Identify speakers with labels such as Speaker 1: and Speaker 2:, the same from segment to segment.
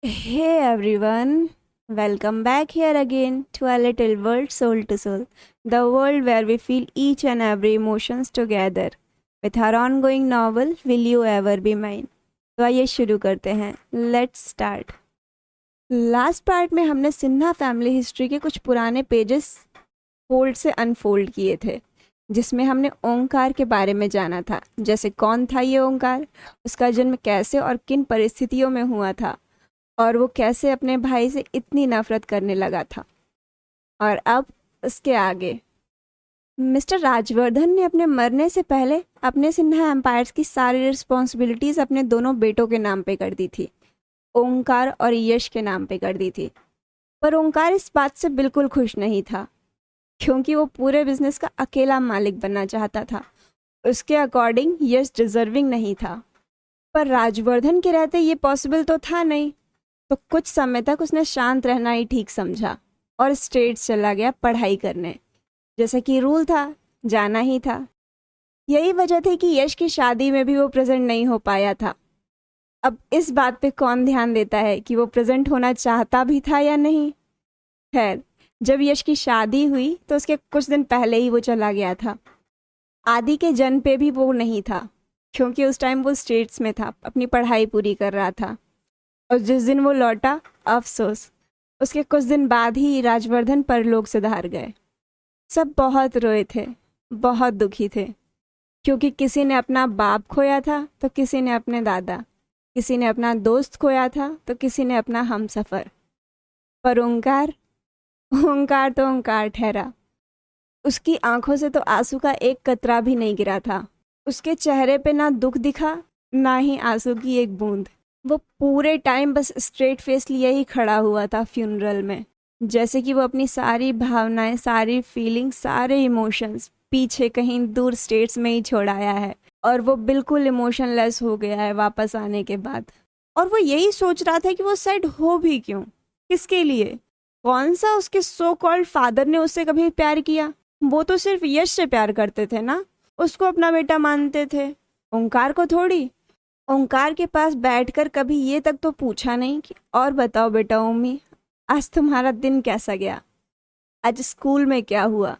Speaker 1: Hey everyone, welcome back here again to our little world soul to soul, the world where we feel each and every emotions together with our ongoing novel Will You Ever Be Mine। तो आइए शुरू करते हैं। Let's start. Last part में हमने Sinha family history के कुछ पुराने पेजेस फोल्ड से अनफोल्ड किए थे, जिसमें हमने ओंकार के बारे में जाना था। जैसे कौन था ये ओंकार, उसका जन्म कैसे और किन परिस्थितियों में हुआ था, और वो कैसे अपने भाई से इतनी नफरत करने लगा था। और अब उसके आगे मिस्टर राजवर्धन ने अपने मरने से पहले अपने सिन्हा एम्पायर्स की सारी रिस्पॉन्सिबिलिटीज अपने दोनों बेटों के नाम पे कर दी थी, ओंकार और यश के नाम पे कर दी थी। पर ओंकार इस बात से बिल्कुल खुश नहीं था, क्योंकि वो पूरे बिजनेस का अकेला मालिक बनना चाहता था। उसके अकॉर्डिंग यश डिजर्विंग नहीं था, पर राजवर्धन के रहते ये पॉसिबल तो था नहीं। तो कुछ समय तक उसने शांत रहना ही ठीक समझा और स्टेट्स चला गया पढ़ाई करने। जैसा कि रूल था, जाना ही था। यही वजह थी कि यश की शादी में भी वो प्रेजेंट नहीं हो पाया था। अब इस बात पे कौन ध्यान देता है कि वो प्रेजेंट होना चाहता भी था या नहीं। खैर, जब यश की शादी हुई तो उसके कुछ दिन पहले ही वो चला गया था। आदि के जन्म पे भी वो नहीं था, क्योंकि उस टाइम वो स्टेट्स में था, अपनी पढ़ाई पूरी कर रहा था। और जिस दिन वो लौटा, अफसोस, उसके कुछ दिन बाद ही राजवर्धन परलोक सिधार गए। सब बहुत रोए थे, बहुत दुखी थे, क्योंकि किसी ने अपना बाप खोया था तो किसी ने अपने दादा, किसी ने अपना दोस्त खोया था तो किसी ने अपना हमसफर। पर ओंकार, ओंकार तो ओंकार ठहरा। उसकी आंखों से तो आंसू का एक कतरा भी नहीं गिरा था। उसके चेहरे पे ना दुख दिखा, ना ही आंसू की एक बूंद। वो पूरे टाइम बस स्ट्रेट फेस लिए ही खड़ा हुआ था फ्यूनरल में, जैसे कि वो अपनी सारी भावनाएं, सारी फीलिंग्स, सारे इमोशंस पीछे कहीं दूर स्टेट्स में ही छोड़ आया है, और वो बिल्कुल इमोशनलेस हो गया है वापस आने के बाद। और वो यही सोच रहा था कि वो सैड हो भी क्यों, किसके लिए। कौन सा उसके सो कॉल्ड फादर ने उससे कभी प्यार किया। वो तो सिर्फ यश से प्यार करते थे ना, उसको अपना बेटा मानते थे, ओंकार को थोड़ी। ओंकार के पास बैठकर कभी ये तक तो पूछा नहीं कि और बताओ बेटा ओमी, आज तुम्हारा दिन कैसा गया, आज स्कूल में क्या हुआ,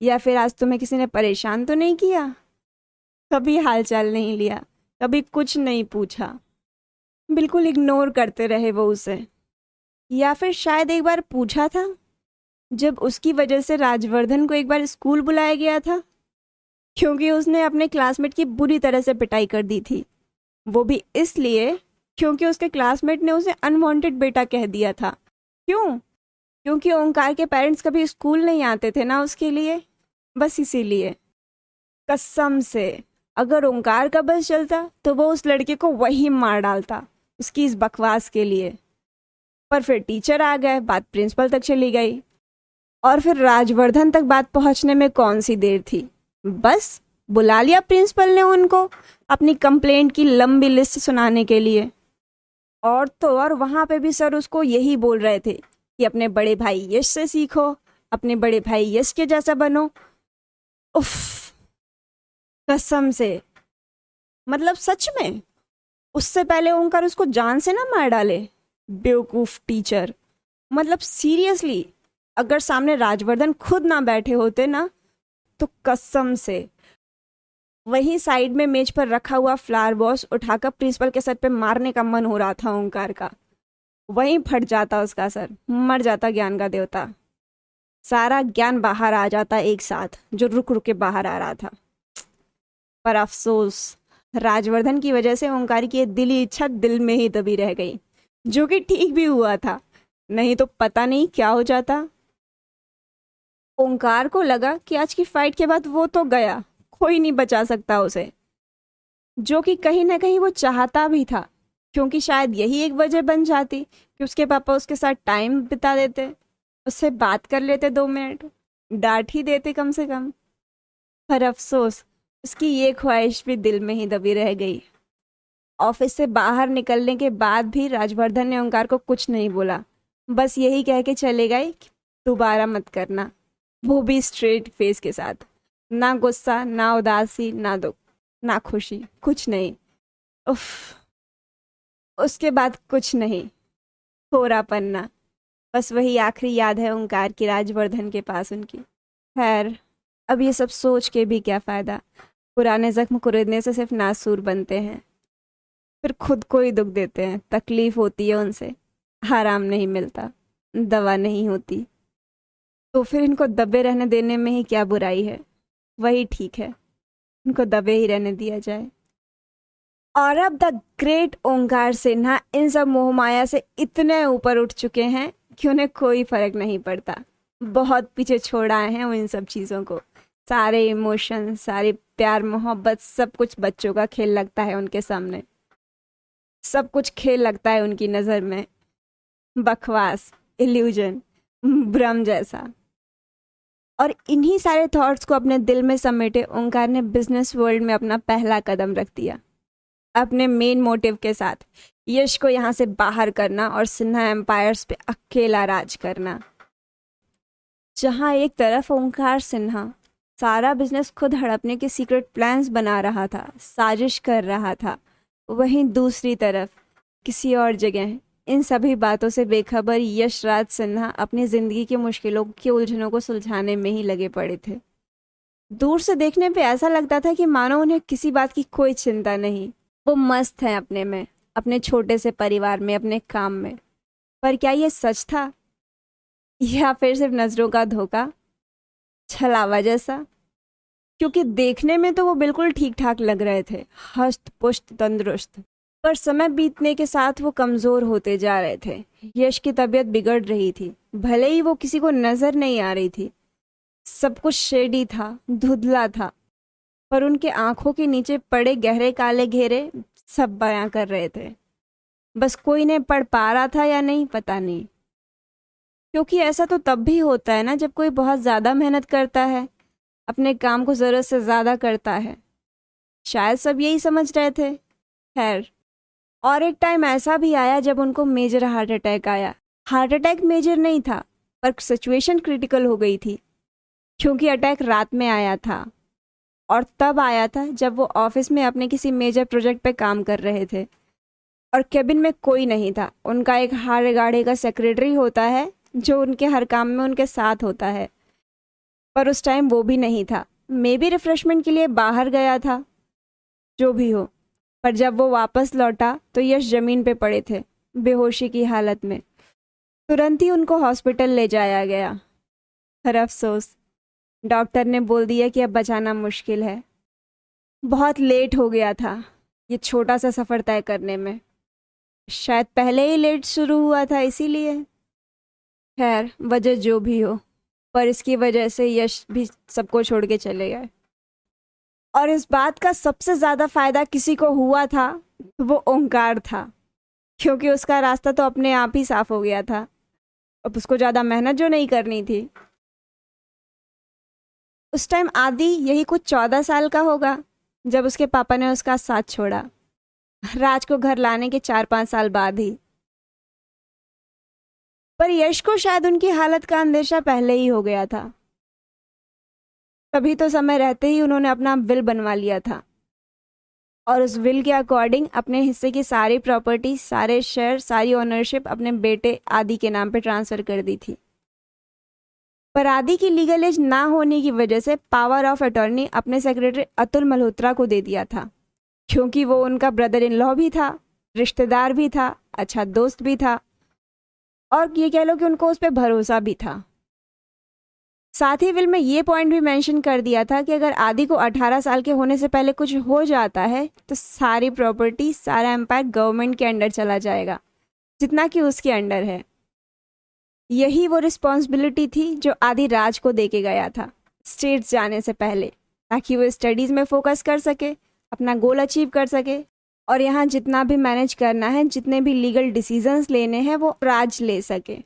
Speaker 1: या फिर आज तुम्हें किसी ने परेशान तो नहीं किया। कभी हालचाल नहीं लिया, कभी कुछ नहीं पूछा, बिल्कुल इग्नोर करते रहे वो उसे। या फिर शायद एक बार पूछा था, जब उसकी वजह से राजवर्धन को एक बार स्कूल बुलाया गया था, क्योंकि उसने अपने क्लासमेट की बुरी तरह से पिटाई कर दी थी। वो भी इसलिए क्योंकि उसके क्लासमेट ने उसे अनवांटेड बेटा कह दिया था। क्यों? क्योंकि ओंकार के पेरेंट्स कभी स्कूल नहीं आते थे ना उसके लिए, बस इसीलिए। कसम से, अगर ओंकार का बस चलता तो वो उस लड़के को वही मार डालता उसकी इस बकवास के लिए। पर फिर टीचर आ गए, बात प्रिंसिपल तक चली गई, और फिर राजवर्धन तक बात पहुंचने में कौन सी देर थी। बस बुला लिया प्रिंसिपल ने उनको अपनी कंप्लेंट की लंबी लिस्ट सुनाने के लिए। और तो और वहाँ पे भी सर उसको यही बोल रहे थे कि अपने बड़े भाई यश से सीखो, अपने बड़े भाई यश के जैसा बनो। उफ, कसम से, मतलब सच में। उससे पहले ओंकार उसको जान से ना मार डाले, बेवकूफ टीचर। मतलब सीरियसली, अगर सामने राजवर्धन खुद ना बैठे होते ना, तो कसम से वहीं साइड में मेज पर रखा हुआ फ्लावर बॉस उठाकर प्रिंसिपल के सर पे मारने का मन हो रहा था ओंकार का। वहीं फट जाता उसका सर, मर जाता ज्ञान का देवता। सारा ज्ञान बाहर आ जाता एक साथ, जो रुक रुक के बाहर आ रहा था। पर अफसोस, राजवर्धन की वजह से ओंकार की ये दिली इच्छा दिल में ही दबी रह गई, जो कि ठीक भी हुआ था, नहीं तो पता नहीं क्या हो जाता। ओंकार को लगा कि आज की फाइट के बाद वो तो गया, कोई नहीं बचा सकता उसे, जो कि कहीं ना कहीं वो चाहता भी था, क्योंकि शायद यही एक वजह बन जाती कि उसके पापा उसके साथ टाइम बिता देते, उससे बात कर लेते 2 मिनट, डांट ही देते कम से कम। पर अफसोस, उसकी ये ख्वाहिश भी दिल में ही दबी रह गई। ऑफिस से बाहर निकलने के बाद भी राजवर्धन ने ओंकार को कुछ नहीं बोला, बस यही कह के चले गए कि दोबारा मत करना। वो भी स्ट्रेट फेस के साथ, ना गुस्सा, ना उदासी, ना दुख, ना खुशी, कुछ नहीं। उफ, उसके बाद कुछ नहीं। कोरा पन्ना, बस वही आखिरी याद है ओंकार की राजवर्धन के पास उनकी। खैर, अब ये सब सोच के भी क्या फ़ायदा, पुराने जख्म कुरेदने से सिर्फ नासूर बनते हैं, फिर खुद को ही दुख देते हैं। तकलीफ होती है उनसे, आराम नहीं मिलता, दवा नहीं होती, तो फिर इनको दबे रहने देने में ही क्या बुराई है। वही ठीक है, इनको दबे ही रहने दिया जाए। और अब द ग्रेट ओंकार सिन्हा इन सब मोहमाया से इतने ऊपर उठ चुके हैं कि उन्हें कोई फर्क नहीं पड़ता। बहुत पीछे छोड़ आए हैं वो इन सब चीज़ों को। सारे इमोशन, सारे प्यार मोहब्बत, सब कुछ बच्चों का खेल लगता है उनके सामने। सब कुछ खेल लगता है उनकी नज़र में, बकवास, इल्यूजन, भ्रम जैसा। और इन्हीं सारे थॉट्स को अपने दिल में समेटे ओंकार ने बिजनेस वर्ल्ड में अपना पहला कदम रख दिया, अपने मेन मोटिव के साथ, यश को यहाँ से बाहर करना और सिन्हा एम्पायर्स पे अकेला राज करना। जहाँ एक तरफ ओंकार सिन्हा सारा बिजनेस खुद हड़पने के सीक्रेट प्लान्स बना रहा था, साजिश कर रहा था, वहीं दूसरी तरफ किसी और जगह इन सभी बातों से बेखबर यशराज सिन्हा अपनी ज़िंदगी की मुश्किलों की उलझनों को सुलझाने में ही लगे पड़े थे। दूर से देखने पे ऐसा लगता था कि मानो उन्हें किसी बात की कोई चिंता नहीं, वो मस्त हैं अपने में, अपने छोटे से परिवार में, अपने काम में। पर क्या ये सच था, या फिर सिर्फ नज़रों का धोखा, छलावा जैसा? क्योंकि देखने में तो वो बिल्कुल ठीक ठाक लग रहे थे, हष्ट पुष्ट तंदुरुस्त, पर समय बीतने के साथ वो कमज़ोर होते जा रहे थे। यश की तबीयत बिगड़ रही थी, भले ही वो किसी को नज़र नहीं आ रही थी। सब कुछ शेडी था, धुंधला था, पर उनके आंखों के नीचे पड़े गहरे काले घेरे सब बयां कर रहे थे। बस कोई ने पढ़ पा रहा था या नहीं, पता नहीं। क्योंकि ऐसा तो तब भी होता है ना, जब कोई बहुत ज़्यादा मेहनत करता है, अपने काम को ज़रूरत से ज़्यादा करता है। शायद सब यही समझ रहे थे। खैर, और एक टाइम ऐसा भी आया जब उनको मेजर हार्ट अटैक आया। हार्ट अटैक मेजर नहीं था, पर सिचुएशन क्रिटिकल हो गई थी, क्योंकि अटैक रात में आया था, और तब आया था जब वो ऑफिस में अपने किसी मेजर प्रोजेक्ट पे काम कर रहे थे और केबिन में कोई नहीं था। उनका एक हाड़ गाढ़े का सेक्रेटरी होता है जो उनके हर काम में उनके साथ होता है, पर उस टाइम वो भी नहीं था। मे बी रिफ्रेशमेंट के लिए बाहर गया था, जो भी हो। पर जब वो वापस लौटा तो यश ज़मीन पे पड़े थे, बेहोशी की हालत में। तुरंत ही उनको हॉस्पिटल ले जाया गया, पर अफसोस डॉक्टर ने बोल दिया कि अब बचाना मुश्किल है। बहुत लेट हो गया था ये छोटा सा सफ़र तय करने में, शायद पहले ही लेट शुरू हुआ था इसीलिए। खैर, वजह जो भी हो, पर इसकी वजह से यश भी सबको छोड़ के चले गए। और इस बात का सबसे ज़्यादा फ़ायदा किसी को हुआ था, वो ओंकार था, क्योंकि उसका रास्ता तो अपने आप ही साफ हो गया था। अब उसको ज़्यादा मेहनत जो नहीं करनी थी। उस टाइम आदि यही कुछ 14 साल का होगा जब उसके पापा ने उसका साथ छोड़ा, राज को घर लाने के 4-5 साल बाद ही। पर यश को शायद उनकी हालत का अंदेशा पहले ही हो गया था, तभी तो समय रहते ही उन्होंने अपना विल बनवा लिया था, और उस विल के अकॉर्डिंग अपने हिस्से की सारी प्रॉपर्टी, सारे शेयर, सारी ओनरशिप अपने बेटे आदि के नाम पे ट्रांसफ़र कर दी थी। पर आदि की लीगल एज ना होने की वजह से पावर ऑफ अटॉर्नी अपने सेक्रेटरी अतुल मल्होत्रा को दे दिया था, क्योंकि वो उनका ब्रदर इन लॉ भी था, रिश्तेदार भी था, अच्छा दोस्त भी था, और ये कह लो कि उनको उस पर भरोसा भी था। साथ ही विल में ये पॉइंट भी मेंशन कर दिया था कि अगर आदि को 18 साल के होने से पहले कुछ हो जाता है तो सारी प्रॉपर्टी, सारा एम्पायर गवर्नमेंट के अंडर चला जाएगा, जितना कि उसके अंडर है। यही वो रिस्पॉन्सिबिलिटी थी जो आदि राज को दे के गया था स्टेट्स जाने से पहले, ताकि वो स्टडीज़ में फोकस कर सके, अपना गोल अचीव कर सके, और यहाँ जितना भी मैनेज करना है, जितने भी लीगल डिसीजंस लेने हैं, वो राज ले सके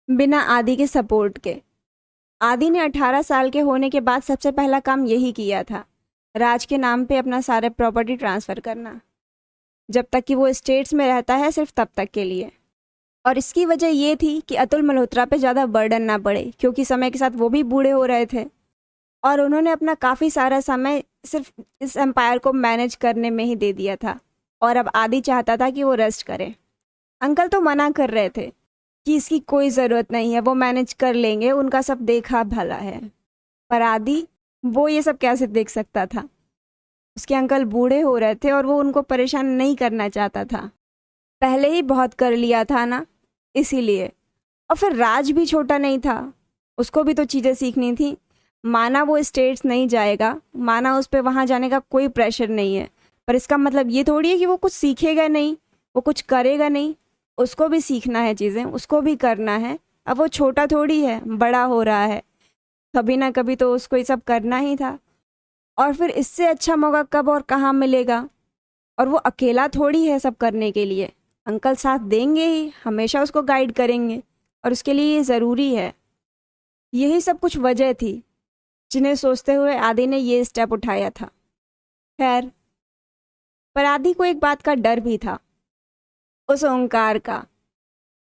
Speaker 1: बिना आदि के सपोर्ट के। आदि ने 18 साल के होने के बाद सबसे पहला काम यही किया था, राज के नाम पे अपना सारे प्रॉपर्टी ट्रांसफ़र करना, जब तक कि वो स्टेट्स में रहता है, सिर्फ तब तक के लिए। और इसकी वजह ये थी कि अतुल मल्होत्रा पे ज़्यादा बर्डन ना पड़े, क्योंकि समय के साथ वो भी बूढ़े हो रहे थे, और उन्होंने अपना काफ़ी सारा समय सिर्फ इस एम्पायर को मैनेज करने में ही दे दिया था, और अब आदि चाहता था कि वो रेस्ट करे। अंकल तो मना कर रहे थे, कि इसकी कोई ज़रूरत नहीं है, वो मैनेज कर लेंगे, उनका सब देखा भला है। पर आदि, वो ये सब कैसे देख सकता था? उसके अंकल बूढ़े हो रहे थे और वो उनको परेशान नहीं करना चाहता था। पहले ही बहुत कर लिया था ना, इसीलिए। और फिर राज भी छोटा नहीं था, उसको भी तो चीज़ें सीखनी थी। माना वो स्टेट्स नहीं जाएगा, माना उस पर वहाँ जाने का कोई प्रेशर नहीं है, पर इसका मतलब ये थोड़ी है कि वो कुछ सीखेगा नहीं, वो कुछ करेगा नहीं। उसको भी सीखना है चीज़ें, उसको भी करना है। अब वो छोटा थोड़ी है, बड़ा हो रहा है, कभी ना कभी तो उसको ये सब करना ही था। और फिर इससे अच्छा मौका कब और कहाँ मिलेगा? और वो अकेला थोड़ी है सब करने के लिए, अंकल साथ देंगे ही, हमेशा उसको गाइड करेंगे, और उसके लिए ये ज़रूरी है। यही सब कुछ वजह थी जिन्हें सोचते हुए आदि ने ये स्टेप उठाया था। खैर, पर आदि को एक बात का डर भी था, उस ओंकार का,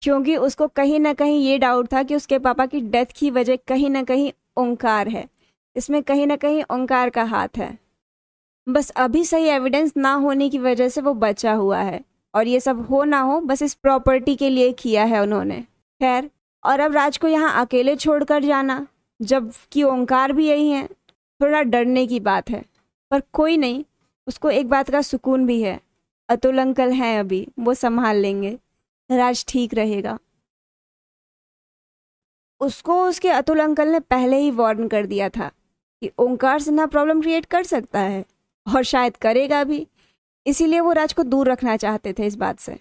Speaker 1: क्योंकि उसको कहीं ना कहीं ये डाउट था कि उसके पापा की डेथ की वजह कहीं ना कहीं ओंकार है, इसमें कहीं ना कहीं ओंकार का हाथ है। बस अभी सही एविडेंस ना होने की वजह से वो बचा हुआ है, और ये सब हो ना हो बस इस प्रॉपर्टी के लिए किया है उन्होंने। खैर, और अब राज को यहाँ अकेले छोड़कर जाना, जब कि ओंकार भी यही है, थोड़ा डरने की बात है। पर कोई नहीं, उसको एक बात का सुकून भी है, अतुल अंकल हैं अभी, वो संभाल लेंगे, राज ठीक रहेगा। उसको उसके अतुल अंकल ने पहले ही वार्न कर दिया था कि ओंकार सिन्हा प्रॉब्लम क्रिएट कर सकता है, और शायद करेगा भी, इसीलिए वो राज को दूर रखना चाहते थे इस बात से।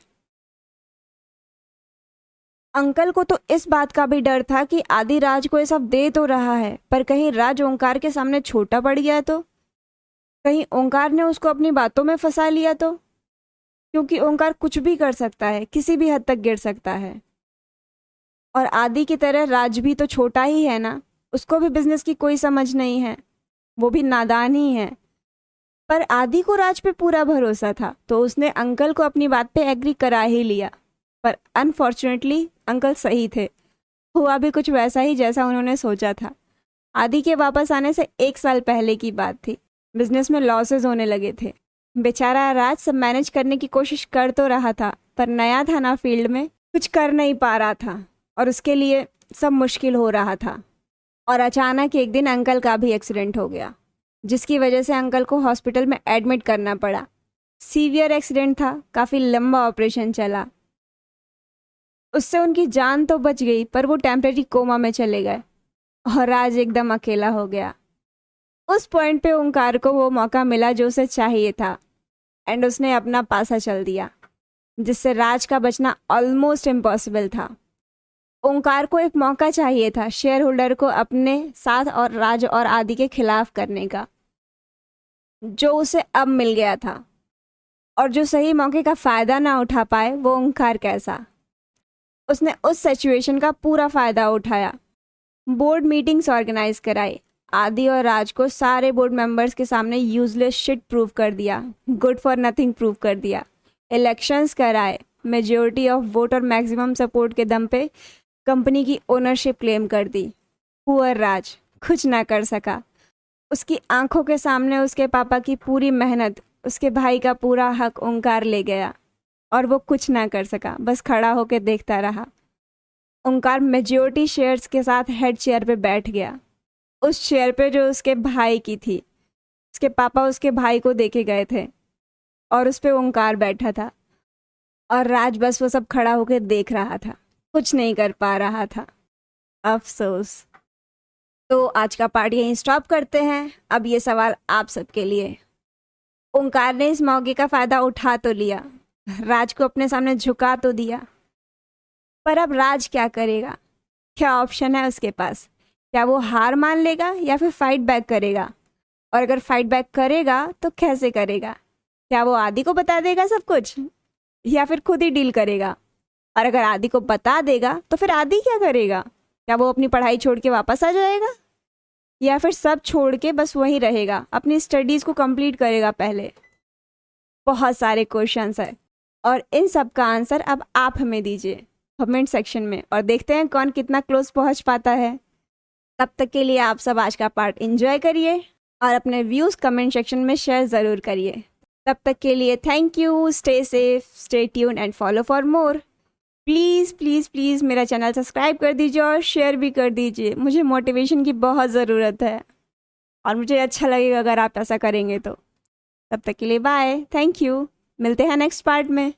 Speaker 1: अंकल को तो इस बात का भी डर था कि आदि राज को ये सब दे तो रहा है, पर कहीं राज ओंकार के सामने छोटा पड़ गया तो, कहीं ओंकार ने उसको अपनी बातों में फंसा लिया तो, क्योंकि ओंकार कुछ भी कर सकता है, किसी भी हद तक गिर सकता है। और आदि की तरह राज भी तो छोटा ही है ना, उसको भी बिजनेस की कोई समझ नहीं है, वो भी नादान ही है। पर आदि को राज पे पूरा भरोसा था, तो उसने अंकल को अपनी बात पे एग्री करा ही लिया। पर अनफॉर्चुनेटली अंकल सही थे, हुआ भी कुछ वैसा ही जैसा उन्होंने सोचा था। आदि के वापस आने से 1 साल पहले की बात थी। बिजनेस में लॉसेस होने लगे थे। बेचारा राज सब मैनेज करने की कोशिश कर तो रहा था, पर नया था ना फील्ड में, कुछ कर नहीं पा रहा था, और उसके लिए सब मुश्किल हो रहा था। और अचानक एक दिन अंकल का भी एक्सीडेंट हो गया, जिसकी वजह से अंकल को हॉस्पिटल में एडमिट करना पड़ा। सीवियर एक्सीडेंट था, काफ़ी लंबा ऑपरेशन चला, उससे उनकी जान तो बच गई, पर वो टेम्परेरी कोमा में चले गए, और राज एकदम अकेला हो गया। उस पॉइंट पे ओंकार को वो मौका मिला जो उसे चाहिए था, एंड उसने अपना पासा चल दिया, जिससे राज का बचना ऑलमोस्ट इम्पॉसिबल था। ओंकार को एक मौका चाहिए था शेयर होल्डर को अपने साथ और राज और आदि के खिलाफ करने का, जो उसे अब मिल गया था। और जो सही मौके का फ़ायदा ना उठा पाए, वो ओंकार कैसा। उसने उस सिचुएशन का पूरा फ़ायदा उठाया, बोर्ड मीटिंग्स ऑर्गेनाइज कराई, आदि और राज को सारे बोर्ड मेंबर्स के सामने यूजलेस शिट प्रूव कर दिया, गुड फॉर नथिंग प्रूव कर दिया, इलेक्शंस कराए, मेजॉरिटी ऑफ वोट और मैक्सिमम सपोर्ट के दम पे कंपनी की ओनरशिप क्लेम कर दी। पुअर राज कुछ ना कर सका। उसकी आंखों के सामने उसके पापा की पूरी मेहनत, उसके भाई का पूरा हक ओंकार ले गया, और वो कुछ ना कर सका, बस खड़ा होकर देखता रहा। ओंकार मेजॉरिटी शेयर्स के साथ हेड चेयर पे बैठ गया, उस चेयर पे जो उसके भाई की थी। उसके पापा उसके भाई को देके गए थे, और उस पे ओंकार बैठा था, और राज बस वो सब खड़ा होकर देख रहा था, कुछ नहीं कर पा रहा था। अफसोस। तो आज का पार्ट यहीं स्टॉप करते हैं। अब ये सवाल आप सबके लिए, ओंकार ने इस मौके का फ़ायदा उठा तो लिया, राज को अपने सामने झुका तो दिया, पर अब राज क्या करेगा? क्या ऑप्शन है उसके पास? क्या वो हार मान लेगा या फिर फाइट बैक करेगा? और अगर फाइट बैक करेगा तो कैसे करेगा? क्या वो आदि को बता देगा सब कुछ, या फिर खुद ही डील करेगा? और अगर आदि को बता देगा तो फिर आदि क्या करेगा? क्या वो अपनी पढ़ाई छोड़ के वापस आ जाएगा, या फिर सब छोड़ के बस वहीं रहेगा, अपनी स्टडीज़ को कंप्लीट करेगा पहले? बहुत सारे क्वेश्चंस है, और इन सब का आंसर अब आप हमें दीजिए कमेंट सेक्शन में, और देखते हैं कौन कितना क्लोज पहुंच पाता है। तब तक के लिए आप सब आज का पार्ट एंजॉय करिए, और अपने व्यूज़ कमेंट सेक्शन में शेयर ज़रूर करिए। तब तक के लिए thank you, stay safe, stay tune and follow for more. Please please please मेरा चैनल सब्सक्राइब कर दीजिए और शेयर भी कर दीजिए, मुझे मोटिवेशन की बहुत ज़रूरत है और मुझे अच्छा लगेगा अगर आप ऐसा करेंगे तो। तब तक के लिए बाय, थैंक यू, मिलते हैं नेक्स्ट पार्ट में।